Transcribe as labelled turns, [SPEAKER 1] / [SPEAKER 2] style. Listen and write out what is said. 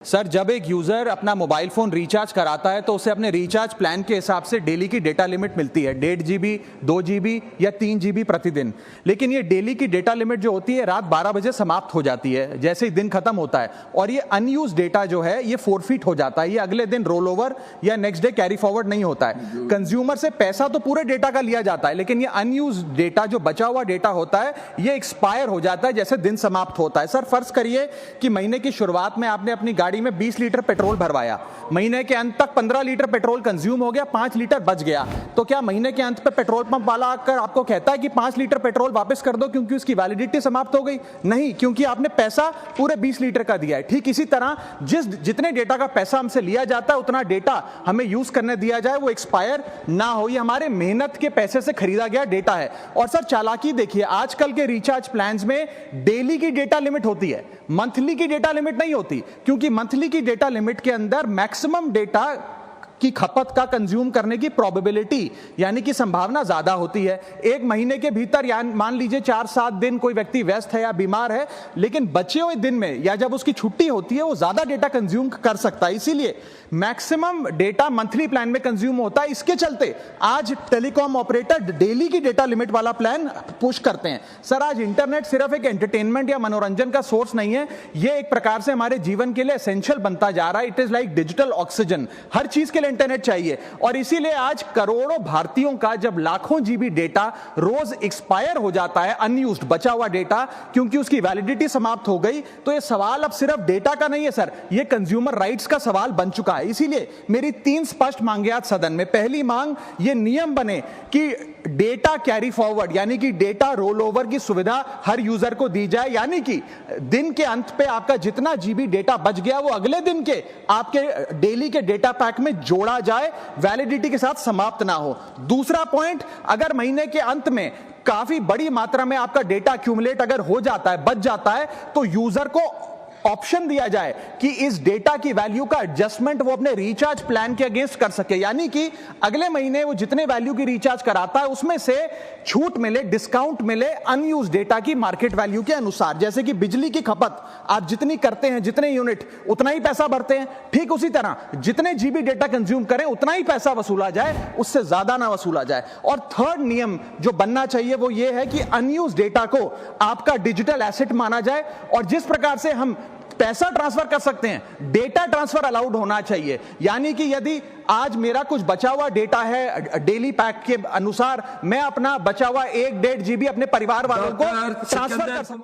[SPEAKER 1] Sir, जब एक user अपना मोबाइल फ़ोन रिचार्ज कराता है तो उसे अपने रिचार्ज प्लान के हिसाब से डेली की डेटा लिमिट मिलती है 1.5 GB, 2 GB या 3 GB प्रतिदिन। लेकिन ये डेली की डेटा लिमिट जो होती है रात 12 बजे समाप्त हो जाती है जैसे ही दिन खत्म होता है, और ये अनयूज डेटा जो है ये फोरफिट हो जाता है, ये अगले दिन रोल ओवर या नेक्स्ट डे कैरी फॉरवर्ड नहीं होता है। कंज्यूमर से पैसा तो पूरे डेटा का लिया जाता है, लेकिन ये अनयूज डेटा जो बचा हुआ डेटा होता है ये एक्सपायर हो जाता है जैसे दिन समाप्त होता है। सर, फर्ज करिए कि महीने की शुरुआत में आपने अपनी गाड़ी में 20 लीटर पेट्रोल भरवाया, महीने के अंत तक 15 लीटर पेट्रोल कंज्यूम हो गया, 5 लीटर बच गया, तो क्या महीने के अंत पे पेट्रोल पंप वाला आकर आपको कहता है कि 5 लीटर पेट्रोल वापस कर दो क्योंकि उसकी वैलिडिटी समाप्त हो गई? नहीं, क्योंकि आपने पैसा पूरे 20 लीटर का दिया है। ठीक इसी तरह जितने डेटा का पैसा हमसे लिया जाता है उतना डेटा हमें यूज करने दिया जाए, वो एक्सपायर ना हो। ये हमारे मेहनत के पैसे से खरीदा गया डेटा है। और सर, चालाकी देखिए, आजकल के रिचार्ज प्लान्स में डेली की डेटा लिमिट होती है, मंथली की डेटा लिमिट नहीं होती, क्योंकि मंथली की डेटा लिमिट के अंदर मैक्सिमम डेटा की खपत का कंज्यूम करने की प्रोबेबिलिटी यानी कि संभावना ज्यादा होती है। एक महीने के भीतर या मान लीजिए 4-7 दिन कोई व्यक्ति व्यस्त है या बीमार है, लेकिन बचे हुए दिन में या जब उसकी छुट्टी होती है वो ज्यादा डेटा कंज्यूम कर सकता है, इसीलिए मैक्सिमम डेटा मंथली प्लान में कंज्यूम होता है। इसके चलते आज टेलीकॉम ऑपरेटर डेली की डेटा लिमिट वाला प्लान पुश करते हैं। सर, आज इंटरनेट सिर्फ एक एंटरटेनमेंट या मनोरंजन का सोर्स नहीं है, ये एक प्रकार से हमारे जीवन के लिए एसेंशियल बनता जा रहा है। It is like digital oxygen, हर चीज के लिए इंटरनेट चाहिए। और इसीलिए आज करोड़ों भारतीयों का जब लाखों जीबी डेटा रोज एक्सपायर हो जाता है, अनयूज्ड बचा हुआ डेटा, क्योंकि उसकी वैलिडिटी समाप्त हो गई, तो ये सवाल अब सिर्फ डेटा का नहीं है सर, ये कंज्यूमर राइट्स का सवाल बन चुका है। इसीलिए मेरी 3 स्पष्ट मांगे आज सदन में। पहली मांग, ये नियम बने कि डेटा कैरी फॉरवर्ड यानी कि डेटा रोल ओवर की सुविधा हर यूजर को दी जाए, यानी कि दिन के अंत पे आपका जितना जीबी डेटा बच गया वो अगले दिन के आपके डेली के डेटा पैक में जोड़ा जाए, वैलिडिटी के साथ समाप्त ना हो। दूसरा पॉइंट, अगर महीने के अंत में काफी बड़ी मात्रा में आपका डेटा एक्यूमुलेट अगर हो जाता है, बच जाता है, तो यूजर को ऑप्शन दिया जाए कि इस डेटा की वैल्यू का एडजस्टमेंट वो अपने रिचार्ज प्लान के अगेंस्ट कर सके, यानी कि अगले महीने वो जितने वैल्यू की रिचार्ज कराता है उसमें से छूट मिले, डिस्काउंट मिले अनयूज्ड डेटा की मार्केट वैल्यू के अनुसार। जैसे कि बिजली की खपत आप जितनी करते हैं, जितने यूनिट, उतना ही पैसा भरते हैं, ठीक उसी तरह जितने जीबी डेटा कंज्यूम करें उतना ही पैसा वसूला जाए, उससे ज्यादा ना वसूला जाए। और थर्ड नियम जो बनना चाहिए वो ये है कि अनयूज्ड डेटा को आपका डिजिटल एसेट माना जाए, और जिस प्रकार से हम पैसा ट्रांसफर कर सकते हैं, डेटा ट्रांसफर अलाउड होना चाहिए। यानी कि यदि आज मेरा कुछ बचा हुआ डेटा है डेली पैक के अनुसार, मैं अपना बचा हुआ 1-1.5 GB अपने परिवार वालों को ट्रांसफर कर सकता हूं।